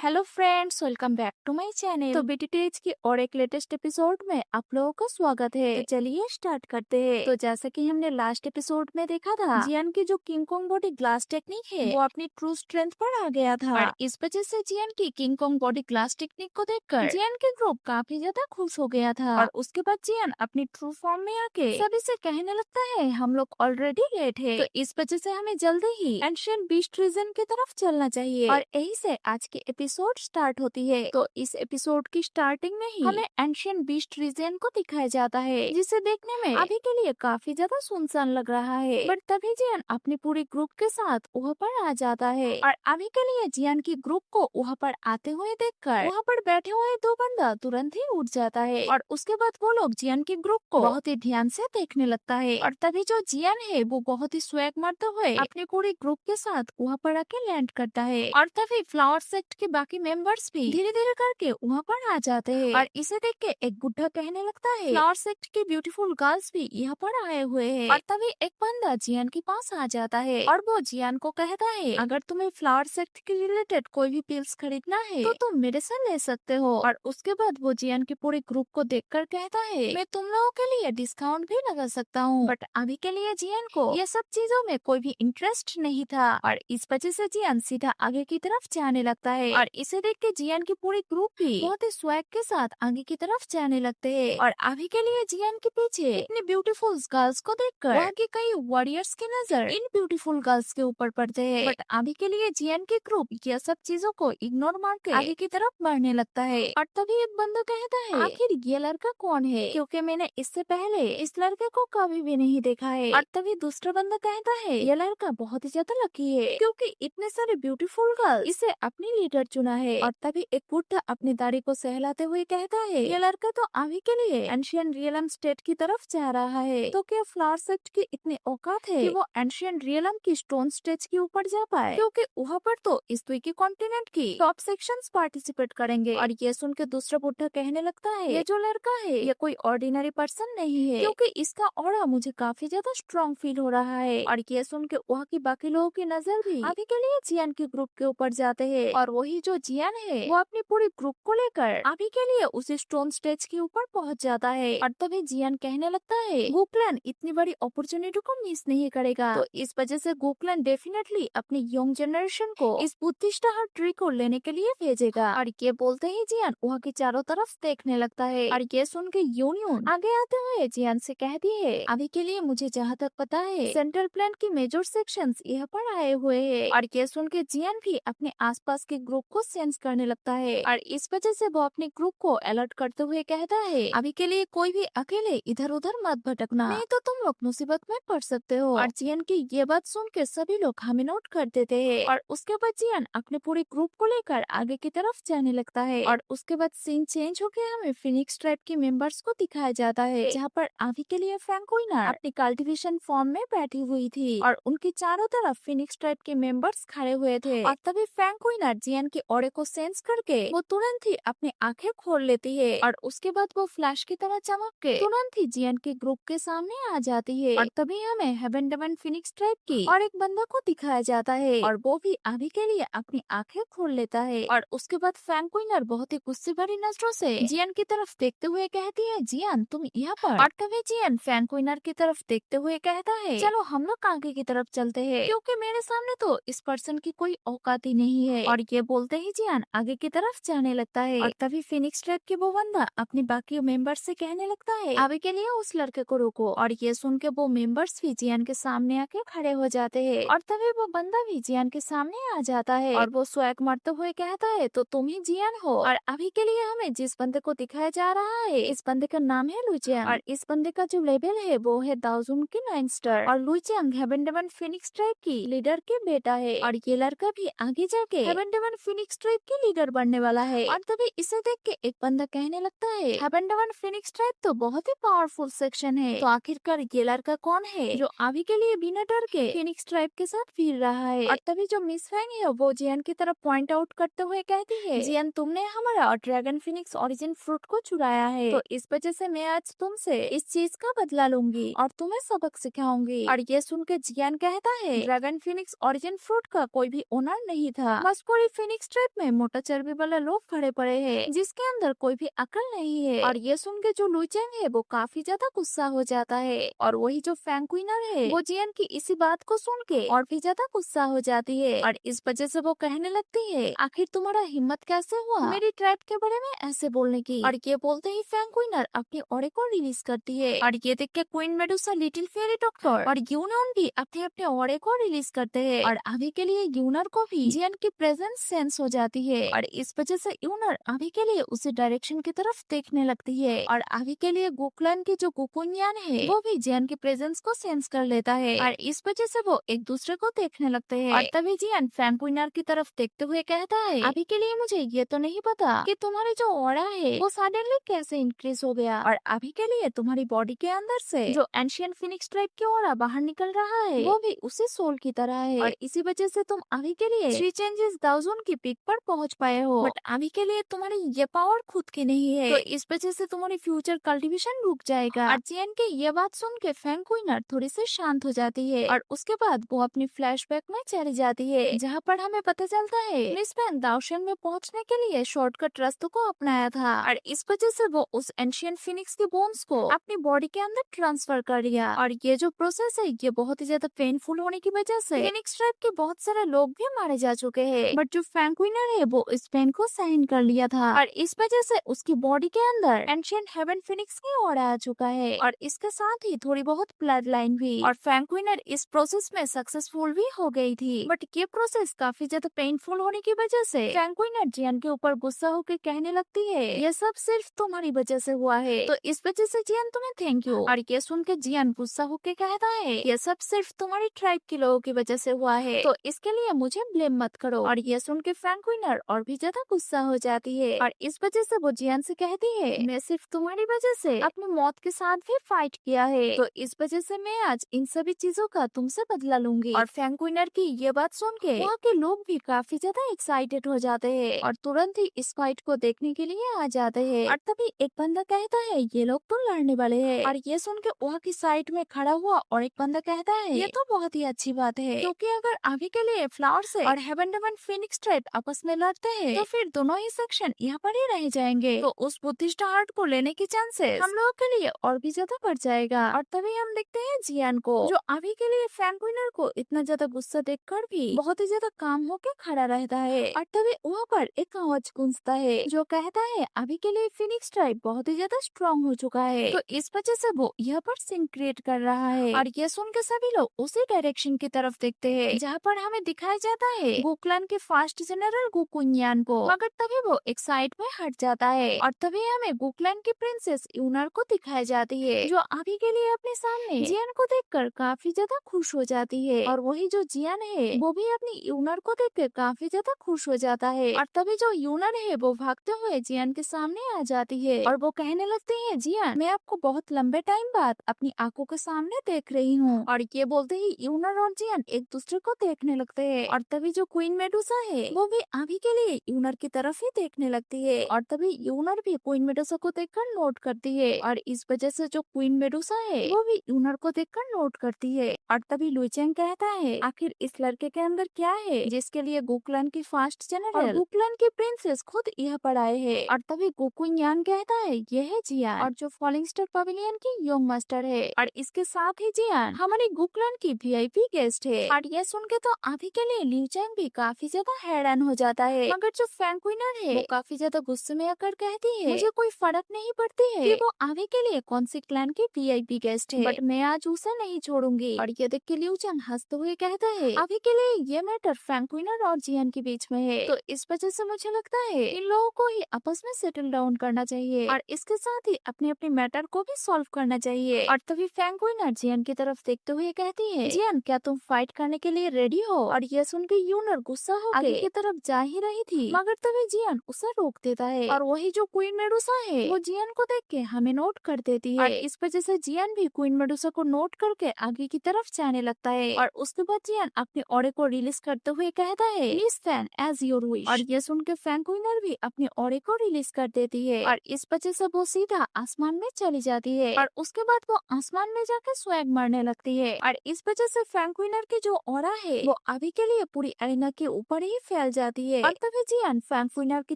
Hello friends, welcome back to my channel. तो BTTH की और एक लेटेस्ट एपिसोड में आप लोगों का स्वागत है। तो चलिए स्टार्ट करते हैं। तो जैसा कि हमने लास्ट एपिसोड में देखा था, जियान की जो king Kong body glass technique है वो अपनी ट्रू स्ट्रेंथ पर आ गया था और इस वजह से जियान की king Kong body glass technique को देखकर जियान के ग्रुप काफी ज्यादा खुश हो गया था और उसके बाद जियान अपनी ट्रू फॉर्म में आके सभी से कहने लगता है हम लोग ऑलरेडी लेट है, तो इस वजह से हमें जल्दी ही एंशिएंट बीस्ट रीजन की तरफ चलना चाहिए। और यही से आज की एपिसोड स्टार्ट होती है। तो इस एपिसोड की स्टार्टिंग में ही हमें एंशिएंट बीस्ट रीजन को दिखाया जाता है, जिसे देखने में अभी के लिए काफी ज्यादा सुनसान लग रहा है। बट तभी जियान अपने पूरी ग्रुप के साथ वहाँ पर आ जाता है और अभी के लिए जियान की ग्रुप को वहाँ पर आते हुए देखकर वहाँ पर बैठे हुए दो बंदा तुरंत ही उठ जाता है और उसके बाद वो लोग जियान की ग्रुप को बहुत ही ध्यान से देखने लगता है। और तभी जो जियान है वो बहुत ही स्वैग मारते हुए अपने पूरी ग्रुप के साथ वहाँ पर आके लैंड करता है और तभी फ्लावर सेक्ट के बाकी मेंबर्स भी धीरे धीरे करके वहाँ पर आ जाते हैं और इसे देख के एक बुढ़ा कहने लगता है फ्लावर सेक्ट की ब्यूटीफुल गर्ल्स भी यहाँ पर आए हुए हैं। और तभी एक बंदा जियान के पास आ जाता है और वो जियान को कहता है अगर तुम्हें फ्लावर सेक्ट के रिलेटेड कोई भी पिल्स खरीदना है तो तुम मेरे से ले सकते हो। और उसके बाद वो जियान के पूरे ग्रुप को देखकर कहता है मैं तुम लोगों के लिए डिस्काउंट भी लगा सकता हूँ। बट अभी के लिए जियान को ये सब चीजों में कोई भी इंटरेस्ट नहीं था और इस वजह से जियान सीधा आगे की तरफ जाने लगता है और इसे देख के जियान की पूरी ग्रुप भी बहुत ही स्वैग के साथ आगे की तरफ जाने लगते हैं। और अभी के लिए जियान के पीछे इतने ब्यूटीफुल गर्ल्स को देखकर वहाँ के कई वॉरियर्स की नजर इन ब्यूटीफुल गर्ल्स के ऊपर पड़ते हैं। बट अभी के लिए जियान की ग्रुप ये सब चीजों को इग्नोर मार के आगे की तरफ बढ़ने लगता है। और तभी एक बंदा कहता है आखिर ये लड़का कौन है, क्योंकि मैंने इससे पहले इस लड़के को कभी भी नहीं देखा है। और तभी दूसरा बंदा कहता है ये लड़का बहुत ही ज्यादा लकी है क्योंकि इतने सारे ब्यूटीफुल गर्ल इसे अपनी लीडर चुना है। और तभी एक बुढ़ा अपनी दाढ़ी को सहलाते हुए कहता है ये लड़का तो अभी के लिए एंशिएंट रियलम स्टेट की तरफ जा रहा है, तो क्या फ्लावर सेक्ट की इतनी औकात है कि वो एंशिएंट रियलम की स्टोन स्टेज के ऊपर जा पाए, क्योंकि वहाँ पर तो इस द्वीपीय कॉन्टिनेंट की टॉप सेक्शंस पार्टिसिपेट करेंगे। और ये सुन के दूसरा बुढ़ा कहने लगता है ये जो लड़का है ये कोई ऑर्डिनरी पर्सन नहीं है, क्योंकि इसका ऑरा मुझे काफी ज्यादा स्ट्रॉन्ग फील हो रहा है। और ये सुन के वहाँ की बाकी लोगों की नजर भी अभी के लिए जियान के ग्रुप के ऊपर जाते हैं और वही जो जियान है वो अपनी पूरी ग्रुप को लेकर अभी के लिए उसी स्टोन स्टेज के ऊपर पहुंच जाता है। और तभी जियान कहने लगता है गोकलन इतनी बड़ी अपॉर्चुनिटी को मिस नहीं करेगा, तो इस वजह से गोकलन डेफिनेटली अपनी यंग जनरेशन को इस बुद्धिस्ट ट्री को लेने के लिए भेजेगा। और ये बोलते ही जियान वहाँ की चारों तरफ देखने लगता है और ये सुन के यूनियन आगे आते हुए जियान से कहती है अभी के लिए मुझे जहाँ तक पता है सेंट्रल प्लान की मेजर सेक्शंस यहाँ पर आए हुए हैं। और ये सुन के जियान भी अपने आसपास के ग्रुप को सेंस करने लगता है और इस वजह से वो अपने ग्रुप को अलर्ट करते हुए कहता है अभी के लिए कोई भी अकेले इधर उधर मत भटकना, नहीं तो तुम लोग मुसीबत में पड़ सकते हो। और जियान की ये बात सुन के सभी लोग हमें नोट कर देते हैं और उसके बाद जियान अपने पूरे ग्रुप को लेकर आगे की तरफ जाने लगता है। और उसके बाद सीन चेंज होकर हमें फिनिक्स ट्राइब के मेंबर्स को दिखाया जाता है, जहाँ पर अभी के लिए फ्रैंकोइनर अपनी कल्टिवेशन फॉर्म में बैठी हुई थी और उनके चारों तरफ फिनिक्स ट्राइब के मेंबर्स खड़े हुए थे। और तभी फ्रैंकोइनर जियान के ऑरे को सेंस करके वो तुरंत ही अपनी आंखें खोल लेती है और उसके बाद वो फ्लैश की तरह चमक के तुरंत ही जियान के ग्रुप के सामने आ जाती है। और तभी हमें हेवन डेमन फिनिक्स ट्राइब की और एक बंदा को दिखाया जाता है और वो भी अभी के लिए अपनी आंखें खोल लेता है। और उसके बाद फ्रैंकोइनर बहुत ही गुस्से भरी नजरों से जियान की तरफ देखते हुए कहती है जियान तुम यहाँ पर। और तभी जियान फ्रैंकोइनर की तरफ देखते हुए कहता है चलो हम लोग आगे की तरफ चलते हैं, क्योंकि मेरे सामने तो इस पर्सन की कोई औकात ही नहीं है। और ये बोलते ही जियान आगे की तरफ जाने लगता है। और तभी फिनिक्स ट्राइब की वो बंदा अपने बाकी मेंबर्स से कहने लगता है अभी के लिए उस लड़के को रोको। और ये सुन के वो मेंबर्स भी जियान के सामने आके खड़े हो जाते हैं और तभी वो बंदा भी जियान के सामने आ जाता है और वो स्वैग मारते हुए कहता है तो तुम ही जियान हो। और अभी के लिए हमें जिस बंदे को दिखाया जा रहा है इस बंदे का नाम है लुजियांग और इस बंदे का जो लेवल है वो है दाओजुन की 9 स्टार। और लुजियांग हेवन डेमन फिनिक्स ट्राइब की लीडर के बेटा है और ये लड़का भी आगे जाके हेवन डेमन फिनिक्स ट्राइब की लीडर बनने वाला है। और तभी इसे देख के एक बंदा कहने लगता है हेवन डेमन फिनिक्स ट्राइब तो बहुत ही पावरफुल सेक्शन है, तो आखिरकार ये लड़का कौन है जो अभी के लिए बिना डर के फिनिक्स ट्राइब के साथ फिर रहा है। और तभी जो मिस फैंग है वो जियान की तरफ पॉइंट आउट करते हुए कहती है जियान तुमने हमारा ड्रैगन फिनिक्स ओरिजिन फ्रूट को चुराया है, तो इस वजह से मैं आज तुमसे इस चीज का बदला लूंगी और तुम्हें सबक सिखाऊंगी। और ये सुन के जियान कहता है ड्रैगन फिनिक्स ओरिजिन फ्रूट का कोई भी ओनर नहीं था, बस पूरी फिनिक्स स्ट्राइप में मोटा चर्बी वाला लोग खड़े पड़े हैं जिसके अंदर कोई भी अकल नहीं है। और ये सुन के जो लुचेंग है वो काफी ज्यादा गुस्सा हो जाता है और वही जो फैंग क्वीनर है वो जियन की इसी बात को सुन के और भी ज्यादा गुस्सा हो जाती है और इस वजह से वो कहने लगती है, आखिर तुम्हारा हिम्मत कैसे हुआ मेरी ट्राइब के बारे में ऐसे बोलने की। और ये बोलते ही फैंग क्वीनर अपनी ऑरे को रिलीज करती है और ये देख के queen Medusa, little fairy doctor और यूनर भी अपने अपने ऑरे को रिलीज करते हैं और अभी के लिए यूनर को भी जियन की प्रेजेंस सेंस हो जाती है और इस वजह से यूनर अभी के लिए उसी डायरेक्शन की तरफ देखने लगती है और अभी के लिए गोकुलन की जो गुकुन्यान है वो भी जियन की प्रेजेंस को सेंस कर लेता है और इस वजह से वो एक दूसरे को देखने लगते हैं। और तभी जियन फैंग क्वीनर की तरफ देखते हुए कहता है, अभी के लिए मुझे ये तो नहीं पता कि तुम्हारी जो ऑरा है वो सडनली कैसे इंक्रीज हो गया और अभी के लिए तुम्हारी बॉडी के अंदर से जो एंशियंट फिनिक्स टाइप की ऑरा बाहर निकल रहा है वो भी उसी सोल की तरह है और इसी वजह से तुम अभी के लिए 3 चेंजेस दाउजन की पीक पर पहुंच पाए हो। बट अभी के लिए तुम्हारी ये पावर खुद की नहीं है तो इस वजह से तुम्हारी फ्यूचर कल्टीवेशन रुक जाएगा। और जियन के ये बात सुन के फैंग क्वीनर थोड़ी सी शांत हो जाती है और उसके बाद वो अपनी फ्लैशबैक में चली जाती है जहाँ पर हमें पता चलता है मिस फैन दाउशन में पहुँचने के लिए शॉर्टकट रास्तों को अपनाया था और इस वजह से वो उस एंशियंट फिनिक्स के बोन्स को अपनी बॉडी के अंदर ट्रांसफर कर दिया। और ये जो प्रोसेस है ये बहुत ही ज्यादा पेनफुल होने की वजह से फिनिक्स ट्राइब के बहुत सारे लोग भी मारे जा चुके हैं बट जो फैंग क्वीनर है वो इस पेन को सहन कर लिया था और इस वजह से उसकी बॉडी के अंदर एंशियंट हेवन फिनिक्स की ऑरा आ चुका है और इसके साथ ही थोड़ी बहुत ब्लड लाइन भी। और फैंग क्वीनर इस प्रोसेस में सक्सेसफुल भी हो गई थी बट ये प्रोसेस काफी ज्यादा पेनफुल होने की वजह से फैंग क्वीनर जियन के ऊपर गुस्सा होकर कहने लगती है, ये सब सिर्फ तुम्हारी वजह से हुआ है तो इस वजह से जियन तुम्हें थैंक यू। और ये सुन के जियन गुस्सा होकर कहता है, ये सब सिर्फ तुम्हारी ट्राइब के लोगों की वजह से हुआ है तो इसके लिए मुझे ब्लेम मत करो। और ये सुन के फैंग क्वीनर और भी ज्यादा गुस्सा हो जाती है और इस वजह से वो जियन से कहती है, मैं सिर्फ तुम्हारी वजह से अपनी मौत के साथ भी फाइट किया है तो इस वजह से मैं आज इन सभी चीजों का तुमसे बदला लूंगी। और फैंग क्वीनर की ये बात सुन के वहाँ के लोग भी काफी ज्यादा एक्साइटेड हो जाते हैं और तुरंत ही इस फाइट को देखने के लिए आ जाते हैं। और तभी एक बंदा कहता है, ये लोग तो लड़ने वाले हैं। और ये सुन के वहाँ की साइड में खड़ा हुआ और एक बंदा कहता है, ये तो बहुत ही अच्छी बात है क्योंकि अगर अभी के लिए फ्लावर से और हेवन डेमन फिनिक्स ट्राइब आपस में लड़ते हैं तो फिर दोनों ही सेक्शन यहाँ पर ही रह जाएंगे तो उस बुद्धिस्ट हार्ट को लेने की चांसेस हम लोगों के लिए और भी ज्यादा बढ़ जाएगा। और तभी हम देखते हैं जियान को जो अभी के लिए फैंग क्वीनर को इतना ज्यादा गुस्सा देखकर भी बहुत ही ज्यादा काम होके खड़ा रहता है। और तभी वहाँ पर एक आवाज गूंजता है जो कहता है, अभी के लिए फिनिक्स ट्राइब बहुत ही ज्यादा स्ट्रॉन्ग हो चुका है तो इस वजह से वो यहाँ पर सिंक क्रिएट कर रहा है। और ये सुन के सभी लोग उसी डायरेक्शन की तरफ देखते हैं जहाँ पर हमें दिखाया जाता है गोकुलन के फास्ट जनरल गोकुन्यान को। मगर तभी वो एक साइड में हट जाता है और तभी हमें गोकुलन की प्रिंसेस यूनर को दिखाई जाती है जो अभी के लिए अपने सामने जियन को देखकर काफी ज्यादा खुश हो जाती है। और वही जो जियन है वो भी अपनी यूनर को देखकर काफी ज्यादा खुश हो जाता है। और तभी जो यूनर है वो भागते हुए जियन के सामने आ जाती है और वो कहने लगती है, जियन मैं आपको बहुत लंबे टाइम बाद अपनी आंखों के सामने देख रही हूँ। और ये बोलते ही यूनर और जियन एक दूसरे को देखने लगते हैं। और तभी जो क्वीन मेडुसा है वो भी अभी के लिए यूनर की तरफ ही देखने लगती है और तभी यूनर भी क्वीन मेडुसा को देखकर नोट करती है और इस वजह से जो क्वीन मेडुसा है वो भी यूनर को देखकर नोट करती है। और तभी लुचेंग कहता है, आखिर इस लड़के के अंदर क्या है जिसके लिए गोकुलन की फास्ट जनरल और गोकुलन की प्रिंसेस खुद यहाँ पर आए हैं। और तभी गोकुन्यान कहता है, ये है जियान और जो फॉलिंग स्टार पवेलियन की यंग मास्टर है और इसके साथ ही जियान हमारी गोकुलन की वीआईपी गेस्ट है। और ये सुन के तो अभी के लिए लुचेंग भी काफी ज्यादा हैरान हो जाता है। मगर जो फैंग क्वीनर है वो काफी ज्यादा गुस्से में आकर कहती है, मुझे कोई फर्क नहीं पड़ती है कि वो अभी के लिए कौन सी क्लैन की वीआईपी गेस्ट है बट मैं आज उसे नहीं छोड़ूंगी। और ये देख के लिउचेंग हंसते हुए कहता है, अभी के लिए ये मैटर फैंग क्वीनर और जियान के बीच में है तो इस वजह से मुझे लगता है इन लोगों को ही आपस में सेटल डाउन करना चाहिए और इसके साथ ही अपने अपने मैटर को भी सॉल्व करना चाहिए। और तभी फैंग क्वीनर जियान की तरफ देखते हुए कहती है, जियान क्या तुम फाइट करने के लिए रेडी हो? और ये सुन के यूनर गुस्सा हो आगे की तरफ जा ही रही थी मगर तभी जियान उसे रोक देता है और वही जो क्वीन मेडुसा है वो जियान को देख के हमें नोट कर देती है। और इस वजह से जियान भी क्वीन मेडुसा को नोट करके आगे की तरफ जाने लगता है और उसके बाद जियान अपने ऑरे को रिलीज करते हुए कहता है, please fan as your wish. और ये सुन के फैंग क्वीनर भी अपने ऑरे को रिलीज कर देती है और इस वजह से वो सीधा आसमान में चली जाती है और उसके बाद वो आसमान में जाके स्वैग मारने लगती है। और इस वजह से फैंग क्वीनर की जो ऑरा है वो अभी के लिए पूरी एरिना के ऊपर ही फैल जाती है। और तभी जियान फैंग फुइनर की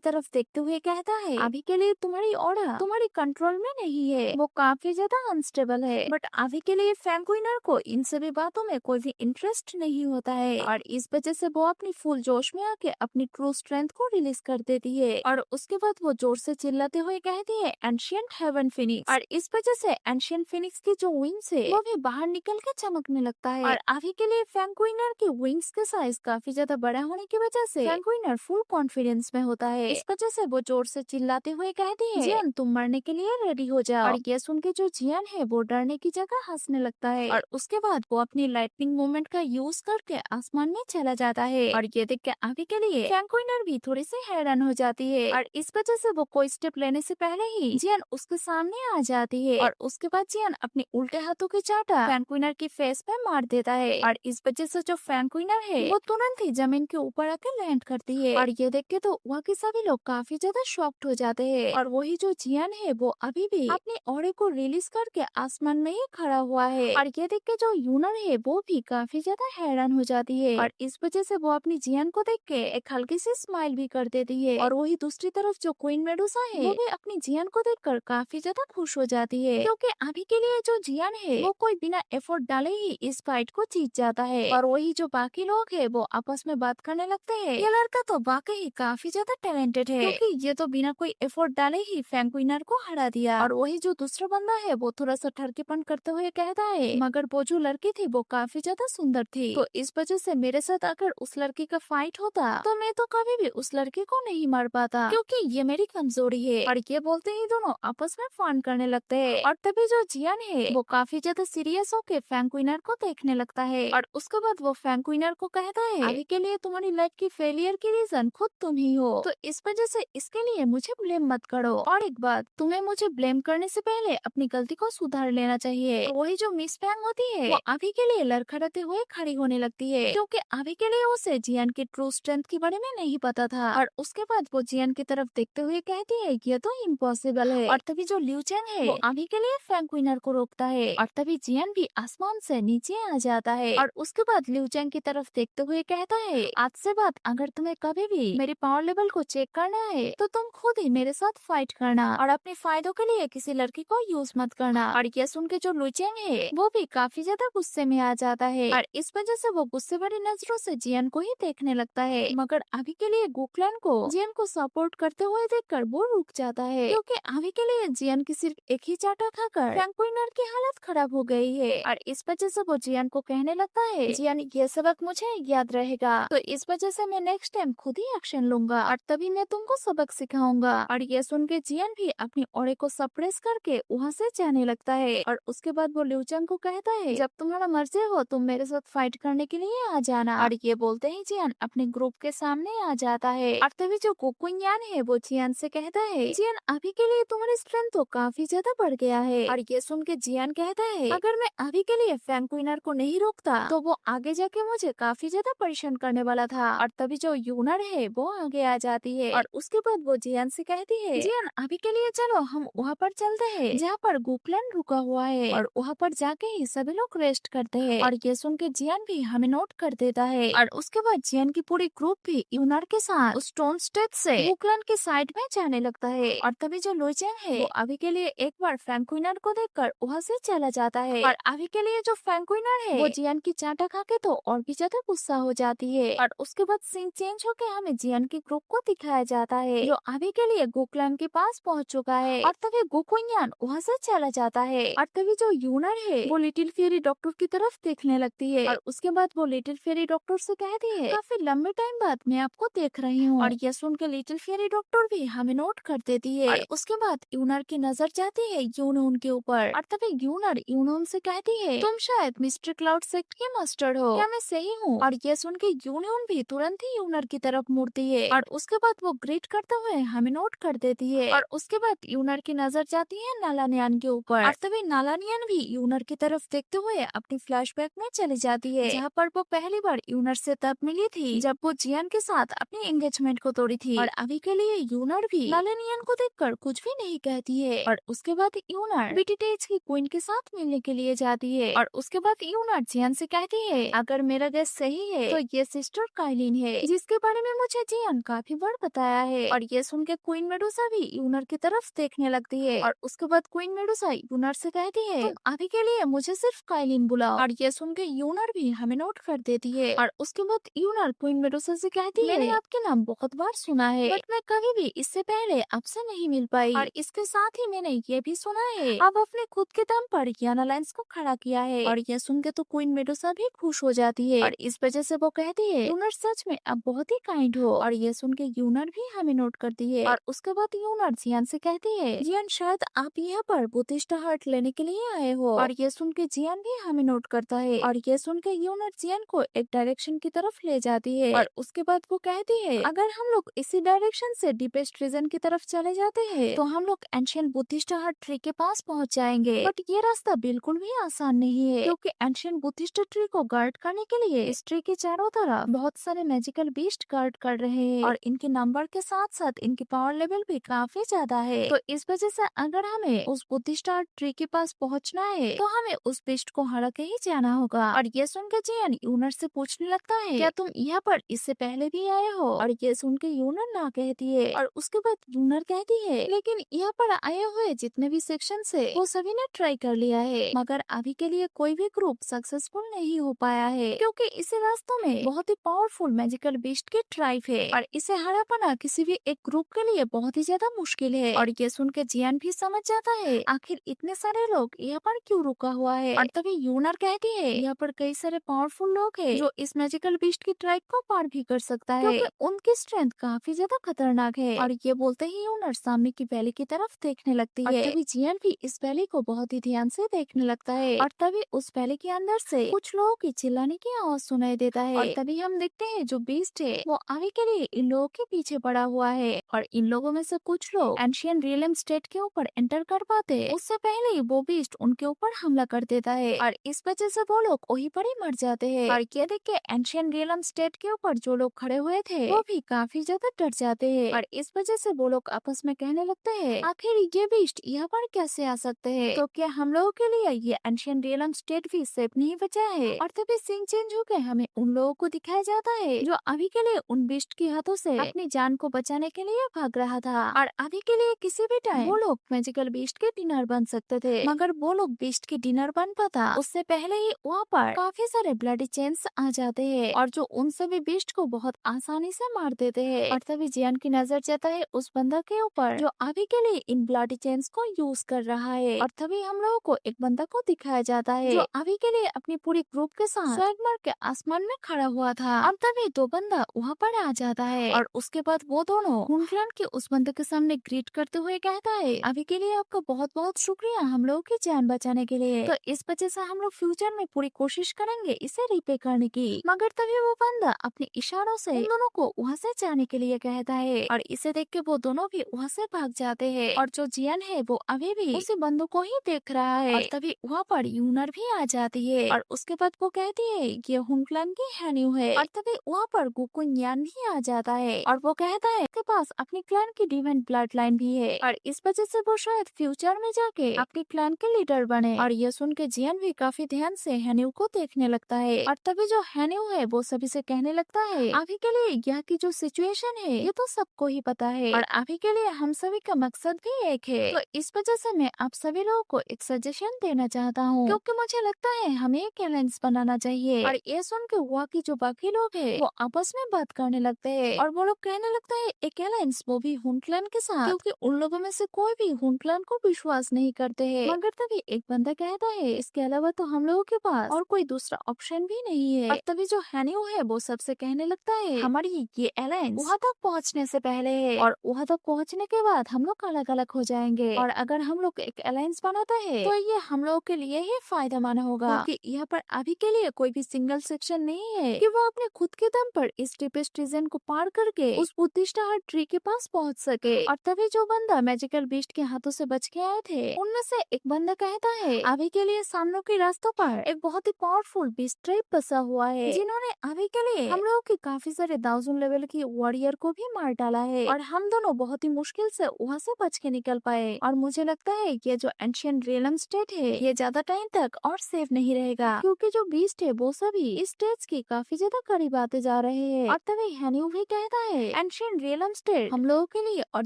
तरफ देखते हुए कहता है, अभी के लिए तुम्हारी ऑरा तुम्हारी कंट्रोल में नहीं है, वो काफी ज्यादा अनस्टेबल है, बट अभी के लिए फैंग फुइनर को इन सभी बातों में कोई भी इंटरेस्ट नहीं होता है। और इस वजह से वो अपनी फुल जोश में आके अपनी ट्रू स्ट्रेंथ को रिलीज कर देती है। और उसके बाद वो जोर से चिल्लाते हुए कहती है, एंशिएंट हेवन फिनिक्स। और इस वजह से एंशिएंट फिनिक्स की जो विंग्स है वो भी बाहर निकल के चमकने लगता है। और अभी के लिए फैंग क्वीनर के विंग्स का साइज काफी ज्यादा बड़ा होने की वजह से फैंग क्वीनर फुल कॉन्फिडेंस में होता है। इस वजह से वो जोर से चिल्लाते हुए कहती है, जियान तुम मरने के लिए रेडी हो जाओ। और ये सुन के जो जियान है वो डरने की जगह हंसने लगता है। और उसके बाद वो अपनी लाइटनिंग मूवमेंट का यूज करके आसमान में चला जाता है। और ये देख के अभी के लिए फैंग क्वीनर भी थोड़ी सी हैरान हो जाती है। और इस वजह से वो कोई स्टेप लेने से पहले ही जियान उसके सामने आ जाती है। और उसके बाद जियान अपने उल्टे हाथों की चाटा फैंग क्वीनर की फेस पे मार देता है। और इस वजह से जो फैंग क्वीनर है वो तुरंत ही जमीन के ऊपर आके लैंड करती है। और ये देख के तो वहाँ के सभी लोग काफी ज्यादा शॉक्ड हो जाते हैं। और वही जो जियान है वो अभी भी अपने ऑरे को रिलीज करके आसमान में ही खड़ा हुआ है। और ये देख के जो यूनर है वो भी काफी ज्यादा हैरान हो जाती है। और इस वजह से वो अपनी जियान को देख के एक हल्की सी स्माइल भी कर देती है। और वही दूसरी तरफ जो क्वीन मेडुसा है वो भी अपनी जियान को देखकर काफी ज्यादा खुश हो जाती है, क्योंकि अभी के लिए जो जियान है वो कोई बिना एफर्ट डाले ही इस फाइट को जीत जाता है। और वही जो बाकी लोग है वो आपस में बात करने लगते हैं, ये लड़का तो वाकई काफी ज्यादा टैलेंटेड है, क्योंकि ये तो बिना कोई एफर्ट डाले ही फैंग क्वीनर को हरा दिया। और वही जो दूसरा बंदा है वो थोड़ा सा ठरकीपन करते हुए कहता है, मगर वो जो लड़की थी वो काफी ज्यादा सुंदर थी, तो इस वजह से मेरे साथ अगर उस लड़की का फाइट होता तो मैं तो कभी भी उस लड़के को नहीं मार पाता, क्योंकि ये मेरी कमजोरी है। और ये बोलते ही दोनों आपस में फन करने लगते हैं। और तभी जो जियान है वो काफी ज्यादा सीरियस होके फैंग क्वीनर को देखने लगता है। और उसके बाद वो फैंग क्वीनर को कहता है, अभी के लिए तुम्हारी लाइफ की फेलियर की रीजन खुद तुम ही हो, तो इस वजह से इसके लिए मुझे ब्लेम मत करो। और एक बात, तुम्हें मुझे ब्लेम करने से पहले अपनी गलती को सुधार लेना चाहिए। तो वही जो मिस फैंग होती है वो अभी के लिए लड़खड़ाते हुए खड़ी होने लगती है, क्योंकि अभी के लिए उसे जियान की ट्रू स्ट्रेंथ के बारे में नहीं पता था। और उसके बाद वो जियान की तरफ देखते हुए कहती है, ये तो इम्पॉसिबल है। और तभी जो लिu चेंग है वो अभी के लिए फैंग क्वीनर को रोकता है। और तभी जियान भी आसमान से नीचे आ जाता है। और उसके बाद लिu चेंग की तरफ देखते हुए कहता है, आज से बाद अगर तुम्हें कभी भी मेरे पावर लेवल को चेक करना है तो तुम खुद ही मेरे साथ फाइट करना, और अपने फायदों के लिए किसी लड़की को यूज मत करना। और ये सुन के जो लिu चेंग है वो भी काफी ज्यादा गुस्से में आ जाता है। और इस वजह से वो गुस्से भरी नजरों से जियान को ही देखने लगता है। मगर अभी के लिए गुकलैन को जियान को सपोर्ट करते हुए देखकर वो रुक जाता है, क्योंकि अभी के लिए जियान की सिर्फ एक ही चाटा खाकर फैंग क्वीनर की हालत खराब हो गई है। और इस वजह से वो जियान को कहने लगता है, जियान ये सबक मुझे याद रहेगा, तो इस वजह से मैं नेक्स्ट टाइम खुद ही एक्शन लूंगा और तभी मैं तुमको सबक सिखाऊंगा। और ये सुन के जियान भी अपनी ऑरे को सप्रेस करके वहाँ से जाने लगता है। और उसके बाद वो लिu चेंग को कहता है, जब तुम्हारा मर्जी हो तुम मेरे साथ फाइट करने के लिए आ जाना। और ये बोलते ही जियान अपने ग्रुप के सामने आ जाता है। और तभी जो कुकुयान है वो जियान से कहता है, जियान अभी के लिए तुम्हारी स्ट्रेंथ तो काफी ज्यादा बढ़ गया है। और ये सुन के जियान कहता है, अगर मैं अभी के लिए फैंग क्वीनर को नहीं रोकता तो वो आगे जाके मुझे काफी ज्यादा परेशान करने वाला था। और तभी जो यूनर है वो आगे आ जाती है। और उसके बाद वो जियान से कहती है, जियान अभी के लिए चलो हम वहाँ पर चलते हैं जहाँ पर गुकलैन रुका हुआ है, और वहाँ पर जाके ही सभी लोग रेस्ट करते हैं। और ये सुन के जियान भी हमें नोट कर देता है। और उसके बाद जियान की पूरी ग्रुप भी यूनर के साथ उस स्टोन स्टेट से गुकलैन के साइड में जाने लगता है। और तभी जो लिu चेंग है वो अभी के लिए एक बार फैंग क्वीनर को देखकर वहाँ से चला जाता है। और अभी के लिए जो फैंग क्वीनर है वो जियान की चाटा खा के तो और भी ज्यादा गुस्सा हो जाती है। और उसके बाद सीन चेंज होके हमें जियान की ग्रुप को दिखाया जाता है, जो अभी के लिए गुकलैन के पास पहुँच चुका है। और तभी गुकुयान वहाँ से चला जाता है। और तभी जो यूनर है वो लिटिल फेरी डॉक्टर की तरफ देखने लगती है। और उसके बाद वो लिटिल फेरी डॉक्टर से कहती है, काफी लंबे टाइम बाद मैं आपको देख रही हूँ। और ये सुन के लिटिल फेरी डॉक्टर भी हमें नोट कर देती है। और उसके बाद यूनर की नजर जाती है यूनून के ऊपर। और तभी यूनर यूनून से कहती है, तुम शायद मिस्टर क्लाउड सेक्ट के मास्टर हो, क्या मैं सही हूँ? और ये सुन के यूनून भी तुरंत ही यूनर की तरफ मुड़ती है। और उसके बाद वो ग्रीट करते हुए हमें नोट कर देती है। और उसके बाद यूनर की नजर जाती है नालानियन के ऊपर। और तभी नालानियन भी यूनर की तरफ देखते हुए अपनी फ्लैशबैक में चली जाती है, जहाँ पर वो पहली बार यूनर से तब मिली थी जब वो जियान के साथ अपनी एंगेजमेंट को तोड़ी थी। और अभी के लिए यूनर भी नालानियन को देखकर कुछ भी नहीं कहती है। और उसके बाद यूनर बीटीटीएच की क्वीन के साथ मिलने के लिए जाती है। और उसके बाद यूनर जियान से कहती है, अगर मेरा गेस सही है तो ये सिस्टर काइलिन है जिसके बारे में मुझे जियान काफी बार बताया है। और ये सुन के क्वीन मेडुसा भी यूनर की तरफ देखने लगती है और उसके बाद क्वीन मेडुसा यूनर से कहती है, तुम अभी के लिए मुझे सिर्फ काइलिन बुलाओ। और ये सुन के यूनर भी हमें नोट कर देती है। और उसके बाद यूनर क्वीन मेडुसा से कहती है, मैंने आपके नाम बहुत बार सुना है, बट मैं कभी भी इससे पहले आपसे नहीं मिल पाई। और इसके साथ ही मैंने ये भी सुना है अब अपने खुद के दम पर याना लाइंस को खड़ा किया है। और ये सुन के तो क्वीन मेडुसा भी खुश हो जाती है और इस वजह से वो कहती है, यूनर सच में अब बहुत ही काइंड हो। और ये सुन के यूनर भी हमें नोट करती है। और उसके बाद यूनर जियान से कहती है, जियान शायद आप यहाँ पर बुद्धिस्ट हार्ट लेने के लिए आए हो। और ये सुन के जियान भी हमें नोट करता है। और ये सुन के यूनर जियान को एक डायरेक्शन की तरफ ले जाती है। और उसके बाद वो कहती है, अगर हम लोग इसी डायरेक्शन से डीपेस्ट रीजन की तरफ चले जाते हैं तो हम लोग एंशियंट बुद्धिस्ट हार्ट ट्री के पास पहुँच जाएंगे। बट ये रास्ता बिल्कुल भी आसान नहीं है, क्योंकि एंशियंट बुद्धिस्ट ट्री को गार्ड करने के लिए इस ट्री के चारों तरफ बहुत सारे मैजिकल बीस्ट गार्ड कर रहे हैं। और इनके नंबर के साथ साथ इनकी पावर लेवल भी काफी ज्यादा है। तो इस वजह से अगर हमें उस बुद्धिस्ट हार्ट ट्री के पास पहुंचना है तो हमें उस बीस्ट को हरा के ही जाना होगा। और ये सुन के जियान यूनर से पूछने लगता है, क्या तुम यहाँ पर इससे पहले भी आए हो? और ये सुन के यूनर ना कहती है। और उसके बाद यूनर कहती है, लेकिन यहाँ पर आए हुए जितने भी सेक्शन है वो सभी ने ट्राई कर लिया है, मगर अभी के लिए कोई भी ग्रुप सक्सेसफुल नहीं हो पाया है, क्योंकि इस रास्तों में बहुत ही पावरफुल मैजिकल बीस्ट की ट्राइब है और इसे हरा पाना किसी भी एक ग्रुप के लिए बहुत ही ज्यादा मुश्किल है। और ये सुन के जियान भी समझ जाता है आखिर इतने सारे लोग यहाँ पर क्यों रुका हुआ है। और तभी यूनर कहती है, यहाँ पर कई सारे पावरफुल लोग हैं जो इस मैजिकल बीस्ट की ट्राइब को पार भी कर सकता है, क्योंकि उनकी स्ट्रेंथ काफी ज्यादा खतरनाक है। और ये बोलते ही यूनर सामने की वैली की तरफ देखने लगती है। तभी जियान भी इस वैली को बहुत ही ध्यान से देखने लगता है। और तभी उस वैली के अंदर से कुछ लोगों की चिल्लाने की आवाज सुनाई देता है। और तभी हम देखते हैं जो बीस्ट है वो अभी के लिए इन लोगों के पीछे पड़ा हुआ है। और इन लोगों में से कुछ लोग एंशियन रियलम स्टेट के ऊपर एंटर कर पाते उससे पहले ही वो बीस्ट उनके ऊपर हमला कर देता है और इस वजह से वो लोग वहीं पर ही मर जाते हैं। और ये देख के एंशियन रियलम स्टेट के ऊपर जो लोग खड़े हुए थे वो भी काफी ज्यादा डर जाते हैं। और इस वजह से वो लोग आपस में कहने लगते हैं, आखिर ये बीस्ट यहाँ पर कैसे आ सकते हैं? तो क्या हम लोगों के लिए ये एंशियन रियलम स्टेट भी सेफ नहीं बचा है? और तभी सीन चेंज होकर हमें उन लोगों को दिखाया जाता है जो अभी के लिए उन बीस्ट के हाथों से अपनी जान को बचाने के लिए भाग रहा था। और अभी के लिए किसी भी टाइम वो लोग मैजिकल बीस्ट के डिनर बन सकते थे, मगर वो लोग बीस्ट के डिनर बन पाता उससे पहले ही वहाँ पर काफी सारे ब्लडी चेन्स आ जाते हैं और जो उन सभी बीस्ट को बहुत आसानी से मार देते हैं। और तभी जियान की नजर जाता है उस बंदा के ऊपर जो अभी के लिए इन ब्लडी चेन्स को यूज कर रहा है। और तभी हम लोगों को एक बंदा को दिखाया जाता है जो अभी के लिए अपनी पूरी ग्रुप के साथ स्वर्ग मार्ग के आसमान में खड़ा हुआ था। और तभी दो बंदा वहाँ पर आ जाता है और उसके बाद वो दोनों हुनग्रान के उस बंदे के सामने ग्रीट करते हुए कहता है, अभी के लिए आपका बहुत बहुत शुक्रिया हम लोगों की जान बचाने के लिए। तो इस वजह से हम लोग फ्यूचर में पूरी कोशिश करेंगे इसे रिपे करने की। मगर तभी वो बंदा अपने इशारों से उन दोनों को वहाँ से जाने के लिए कहता है और इसे देख के वो दोनों भी वहाँ से भाग जाते हैं। और जो जियान है वो अभी भी उसी बंदों को ही देख रहा है। और तभी वहाँ पर यूनर भी आ जाती है और उसके बाद वो कहती है ये हुनक्लान की हैन्यू है। और तभी वहाँ पर गुकुन यान भी आ जाता है और वो कहता है उसके पास अपनी क्लैन की डिवाइन ब्लड लाइन भी है और इस वजह से वो शायद फ्यूचर में जाके अपनी क्लैन के लीडर बने। और ये सुन के जियान भी काफी ध्यान से हैन्यू को देखने लगता है। और तभी जो हैन्यू है वो सभी से कहने लगता है, अभी के लिए यहाँ की जो सिचुएशन है ये तो सबको ही पता है और अभी के लिए हम सभी का मकसद भी एक है। तो इस वजह से मैं आप सभी लोगों को एक सजेशन देना चाहता हूँ, क्योंकि मुझे लगता है हमें एक अलायंस बनाना चाहिए। और ये सुन के वहाँ की जो बाकी लोग हैं वो आपस में बात करने लगते हैं और वो लोग कहने लगता है एक अलायंस, वो भी हुनक्लान के साथ, क्योंकि उन लोगों में से कोई भी हुनक्लान को विश्वास नहीं करते हैं। मगर तभी एक बंदा कहता है इसके अलावा तो हम लोगों के पास और कोई दूसरा ऑप्शन भी नहीं है। और तभी जो हैन्यू है वो सबसे कहने लगता है हमारी ये अलायंस वहाँ तक पहुँचने से पहले है और वहाँ तक पहुँचने के बाद हम लोग अलग अलग हो जाएंगे। और अगर हम लोग एक अलायंस बनाते हैं तो ये हम लोगों के लिए ही फायदेमंद होगा, क्योंकि यहाँ पर अभी के लिए कोई भी सिंगल सेक्शन नहीं है कि वो अपने खुद के दम पर इस डीपेस्ट रीजन को पार करके उस बुद्धिस्ट हार्ट ट्री के पास पहुंच सके। और तभी जो बंदा मैजिकल बीस्ट के हाथों से बच के आए थे उनमें से एक बंदा कहता है अभी के लिए सामने के रास्तों पर एक बहुत ही पावरफुल बीस्ट ट्राइब बसा हुआ है, जिन्होंने अभी के लिए हम लोगों की काफी सारे 1000 लेवल की वॉरियर को भी मार डाला है और हम दोनों बहुत ही मुश्किल से वहाँ से बच के निकल पाए। और मुझे लगता है ये जो एंशिएंट रियलम स्टेट है ये ज्यादा टाइम तक और सेफ नहीं रहेगा, क्योंकि जो बीस्ट है वो सभी इस स्टेज की काफी ज्यादा करीब आते जा रहे हैं। और तभी हैन्यू भी कहता है एंशिएंट रियलम स्टेट हम लोगों के लिए और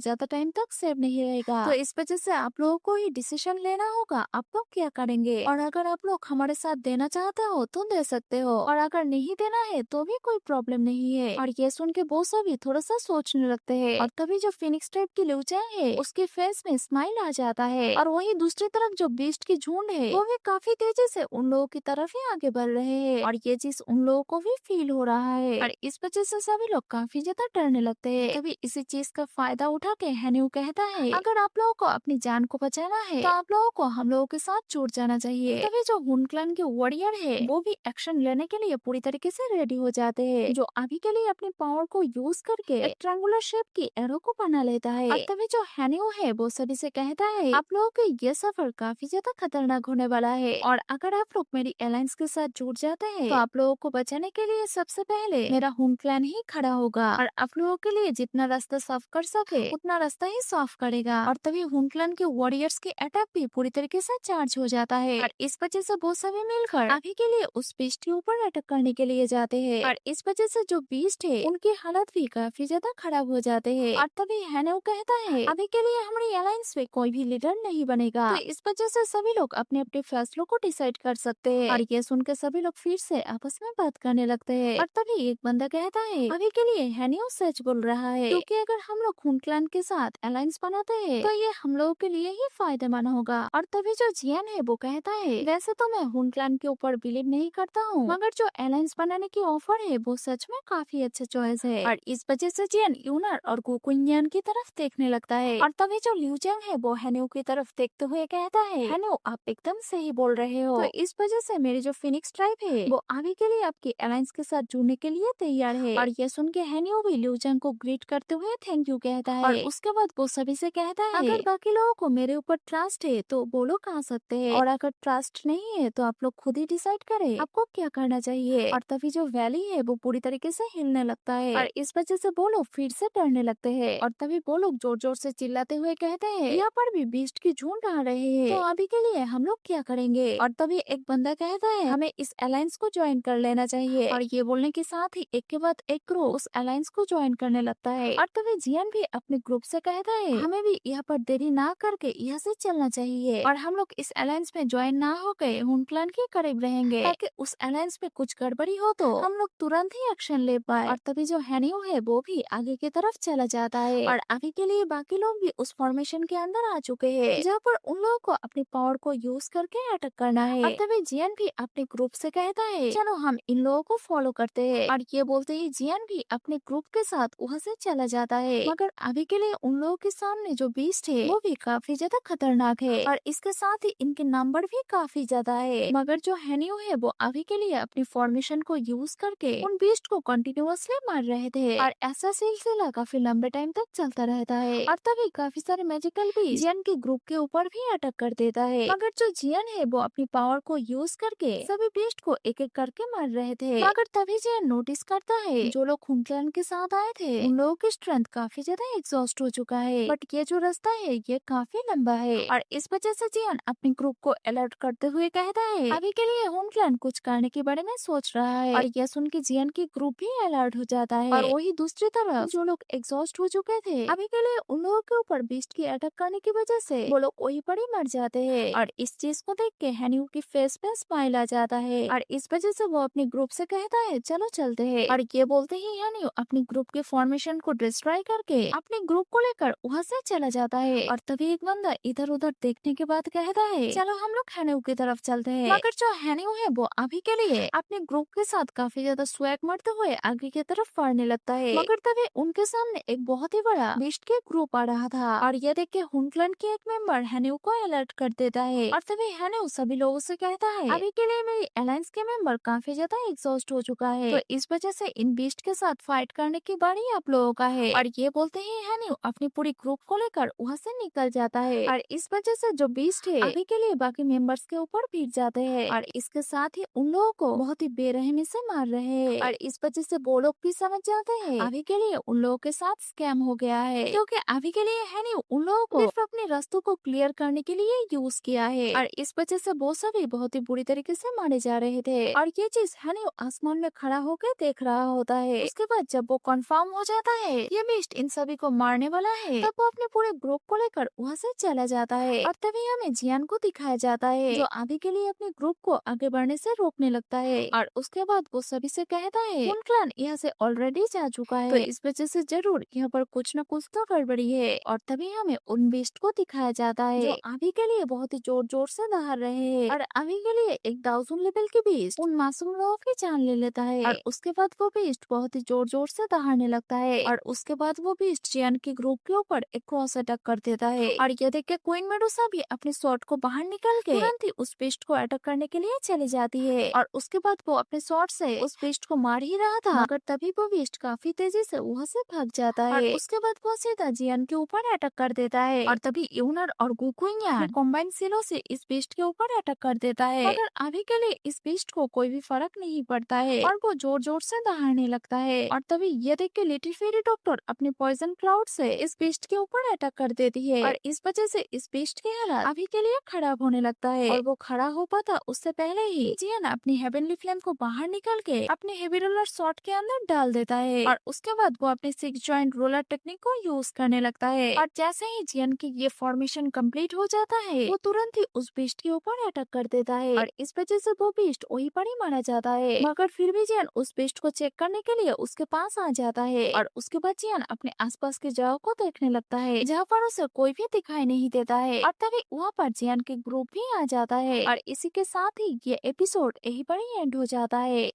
ज्यादा टाइम तक सेफ नहीं रहेगा, तो इस वजह से आप लोगों को ही डिसीजन लेना होगा आप लोग क्या करेंगे। और अगर आप लोग हमारे साथ देना चाहते हो तो दे सकते हो, और अगर नहीं देना है तो भी कोई प्रॉब्लम नहीं है। और ये सुन के वो सभी थोड़ा सा सोचने लगते हैं। और तभी जो फिनिक्स टाइप की लिऊ चैंग है उसके फेस में स्माइल आ जाता है, और वही दूसरी तरफ जो बीस्ट की झुंड है वो भी काफी तेजी से उन लोगों की तरफ ही आगे बढ़ रहे हैं, और ये चीज उन लोगों को भी फील हो रहा है, और इस वजह से सभी लोग काफी ज्यादा डरने लगते हैं। तभी इसी चीज का फायदा उठा के हैन्यू कहता है अगर आप लोगों को अपनी जान को बचाना है तो आप लोगों को हम लोगों के साथ जुड़ जाना चाहिए। तभी जो हुन क्लैन के वॉरियर है वो भी एक्शन लेने के लिए पूरी तरीके से रेडी हो जाते हैं, जो अभी के लिए अपनी पावर को यूज करके एक ट्रायंगुलर शेप की एरो को बना लेता है। और तभी जो हैन्यू है वो सभी से कहता है आप लोगों के ये सफर काफी ज्यादा खतरनाक होने वाला है, और अगर आप लोग मेरी अलायंस के साथ जुड़ जाते हैं तो आप लोगों को बचाने के लिए सबसे पहले मेरा हुन क्लैन ही खड़ा होगा, और आप लोगों के लिए जितना रास्ता साफ कर सके उतना रास्ता ही साफ करेगा। और तभी हुन क्लैन के वॉरियर्स के अटैक भी पूरी तरीके से चार्ज हो जाता है, और इस वजह से वो सभी मिलकर अभी के लिए उस बीस्ट के ऊपर अटैक करने के लिए जाते हैं, और इस वजह से जो बीस्ट है उनकी हालत भी काफी ज्यादा खराब हो जाते हैं। और तभी हैन्यू कहता है अभी के लिए हमारी अलायंस में कोई भी लीडर नहीं बनेगा, तो इस वजह से सभी लोग अपने अपने फैसलों को डिसाइड कर सकते हैं। और ये सुनकर सभी लोग फिर से आपस में बात करने लगते हैं। और तभी एक बंदा कहता है अभी के लिए हैन्यू सच बोल रहा है, क्योंकि अगर हम लोग हुन क्लैन के साथ अलायंस बनाते हैं तो ये हम लोगों के लिए ही फायदेमंद होगा। और तभी जो जियान है वो कहता है वैसे तो मैं हुन क्लैन के ऊपर बिलीव नहीं करता हूँ, मगर जो अलायंस बनाने की ऑफर है वो सच में काफी अच्छा चॉइस है। और इस वजह से जियान यूनर और गोकुन्यान की तरफ देखने लगता है। और तभी जो लिऊ चैंग है वो हैन्यू की तरफ देखते हुए कहता है हैन्यू आप एकदम सही बोल रहे हो, तो इस वजह से मेरी जो फिनिक्स ट्राइब है वो अभी के लिए आपकी अलायंस के साथ जुड़ने के लिए तैयार है। और ये सुन के हैन्यू भी लिऊ चैंग को ग्रीट करते हुए थैंक यू कहता है, और उसके बाद वो सभी से कहता है अगर बाकी लोगों को मेरे ऊपर ट्रस्ट है तो वो लोग आ सकते हैं, और अगर ट्रस्ट नहीं है तो आप लोग खुद ही डिसाइड करें आपको क्या करना चाहिए। और तभी जो वैली है वो पूरी तरीके से हिलने लगता है, और इस वजह से वो लोग फिर से डरने लगते हैं। और तभी वो लोग जोर जोर से चिल्लाते हुए कहते हैं यहाँ पर भी बीस्ट की झुंड आ रही है, तो अभी के लिए हम लोग क्या करेंगे। और तभी एक बंदा कहता है हमें इस अलायंस को ज्वाइन कर लेना चाहिए, और ये बोलने के साथ ही एक के बाद एक ग्रुप उस अलायंस को ज्वाइन करने लगता है। और तभी जियान भी अपने ग्रुप से कहता है हमें भी यहाँ पर देरी ना करके यहाँ से चलना चाहिए, और हम लोग इस अलायंस में ज्वाइन ना हो गए हुन क्लैन के करीब रहेंगे, ताकि उस अलायंस में कुछ गड़बड़ी हो तो हम लोग तुरंत ही एक्शन ले पाए। और तभी जो हैन्यू है वो भी आगे की तरफ चला जाता है, और अभी के लिए बाकी लोग भी उस फॉर्मेशन के अंदर आ चुके हैं जहाँ पर उन लोगों को अपनी पावर को यूज करके अटैक करना है। और तभी जियान भी अपने ग्रुप से कहता है चलो हम इन लोगों को फॉलो करते हैं, और ये बोलते ही जियान भी अपने ग्रुप के साथ वहाँ से चला जाता है। मगर अभी के लिए उन लोगों के सामने जो बीस्ट है वो भी काफी ज्यादा खतरनाक है, और इसके साथ ही इनके नंबर भी काफी ज्यादा है। मगर जो हैन्यू है वो अभी के लिए अपनी फॉर्मेशन को यूज करके उन बीस्ट को कंटिन्यूअसली मार रहे थे, और ऐसा सिलसिला काफी लंबे टाइम तक चलता रहता है। और तभी काफी सारे मैजिकल भी जियान के ग्रुप के ऊपर भी अटैक कर देता है, मगर जो जियान है वो अपनी पावर को यूज करके सभी बीस्ट को एक एक करके मार रहे थे। मगर तभी जियान नोटिस करता है जो लोग हुन क्लैन के साथ आए थे उन लोगों की स्ट्रेंथ काफी ज्यादा एग्जॉस्ट हो चुका है, बट ये जो रास्ता है ये काफी लंबा है, और इस वजह से जियान अपने ग्रुप को अलर्ट करते हुए कहता है अभी के लिए हुन क्लैन कुछ करने के बारे में सोच रहा है। और यह सुन के जियान की ग्रुप भी अलर्ट हो जाता है, और वही दूसरी तरफ जो लोग एग्जॉस्ट हो चुके थे अभी के लिए उन लोगों के ऊपर बीस्ट की अटैक करने की वजह से वो लोग वही पर ही मर जाते हैं। और इस चीज को देख के हैन्यू की फेस पे स्माइल आ जाता है, और इस वजह से वो अपने ग्रुप से कहता है चलो चलते हैं। और ये बोलते ही हैन्यू अपनी ग्रुप के फॉर्मेशन को डिस्ट्रॉय करके अपने ग्रुप को लेकर वहाँ से चला जाता है। और तभी एक बंदा इधर उधर देखने के बाद कहता है चलो हम लोग हैन्यू की तरफ चलते हैं। मगर जो हैन्यू है वो अभी के लिए अपने ग्रुप के साथ काफी ज्यादा स्वैग मारते हुए आगे की तरफ बढ़ने लगता है, मगर तभी उनके सामने एक बहुत ही बड़ा बीस्ट के ग्रुप आ रहा था, और ये देख के हुन क्लैन के एक मेंबर हैन्यू को अलर्ट कर देता है। और तभी हैन्यू सभी लोगों से कहता है अभी के लिए मेरी अलायंस के मेंबर काफी ज्यादा एग्जॉस्ट हो चुका है, तो इस वजह से इन बीस्ट के साथ फाइट करने की बारी आप लोगों का है। और ये बोलते ही हनी अपनी पूरी ग्रुप को लेकर वहाँ से निकल जाता है और इस वजह से जो बीस्ट है अभी के लिए बाकी मेंबर्स के ऊपर भीग जाते हैं और इसके साथ ही उन लोगों को बहुत ही बेरहमी से मार रहे हैं और इस वजह से वो लोग भी समझ जाते हैं अभी के लिए उन लोगों के साथ स्कैम हो गया है, क्योंकि अभी के लिए हनी उन लोगों को सिर्फ अपने रास्तों को क्लियर करने के लिए यूज किया है और इस वजह से वो सभी बहुत ही बुरी तरीके से मारे जा रहे थे और ये चीज हनी आसमान में खड़ा होकर देख रहा होता है। उसके बाद जब वो कंफर्म हो जाता है ये बीस्ट इन सभी को मारने वाला है, तब वो अपने पूरे ग्रुप को लेकर वहाँ से चला जाता है और तभी हमें जियान को दिखाया जाता है जो अभी के लिए अपने ग्रुप को आगे बढ़ने से रोकने लगता है और उसके बाद वो सभी से कहता है उन क्लान यहाँ से ऑलरेडी जा चुका है, तो इस वजह से जरूर यहाँ पर कुछ न कुछ तो गड़बड़ी है और तभी हमें उन बीस्ट को दिखाया जाता है जो अभी के लिए बहुत ही जोर जोर से दहाड़ रहे हैं और अभी के लिए 1000 लेवल के बीस्ट उन मासूम लोगों की जान ले लेता है और उसके बाद वो बीस्ट बहुत ही जोर जोर से दहाड़ने लगता है और उसके बाद वो बीस्ट जियान के ग्रुप के ऊपर एक क्रॉस अटैक कर देता है और ये देख के क्वीन मेडुसा भी अपने स्वॉर्ड को बाहर निकल के तुरंत ही उस बीस्ट को अटैक करने के लिए चली जाती है और उसके बाद वो अपने स्वॉर्ड से उस बीस्ट को मार ही रहा था मगर तभी वो बीस्ट काफी तेजी से वहाँ से भाग जाता है और उसके बाद वो सीधा जियान के ऊपर अटैक कर देता है और तभी यूनर और गुकुयान कॉम्बाइन सिलों से इस बीस्ट के ऊपर अटैक कर देता है मगर अभी के लिए इस बीस्ट को कोई भी फर्क नहीं पड़ता है और वो जोर जोर से दहाड़ने लगता है और तभी ये देख के लिटिल फेरी डॉक्टर अपने पॉइजन क्लाउड से इस बीस्ट के ऊपर अटैक कर देती है और इस वजह से इस बीस्ट की हालत अभी के लिए खराब होने लगता है और वो खड़ा हो पाता उससे पहले ही जियान अपनी हेवनली फ्लेम को बाहर निकाल के अपने हेवी रोलर शॉट के अंदर डाल देता है और उसके बाद वो अपने 6 जॉइंट रोलर टेक्निक को यूज करने लगता है और जैसे ही जियान की ये फॉर्मेशन कंप्लीट हो जाता है वो तुरंत ही उस बीस्ट के ऊपर अटैक कर देता है और इस वजह से वो बीस्ट वहीं पर ही मारा जाता है मगर फिर भी जियान उस बीस्ट को चेक करने के लिए उसके पास आ जाता है और उसके बाद जियान अपने आसपास की जगह को देखने लगता है जहाँ पर उसे कोई भी दिखाई नहीं देता है और तभी वहाँ पर जियान के ग्रुप भी आ जाता है और इसी के साथ ही ये एपिसोड यहीं पर ही एंड हो जाता है।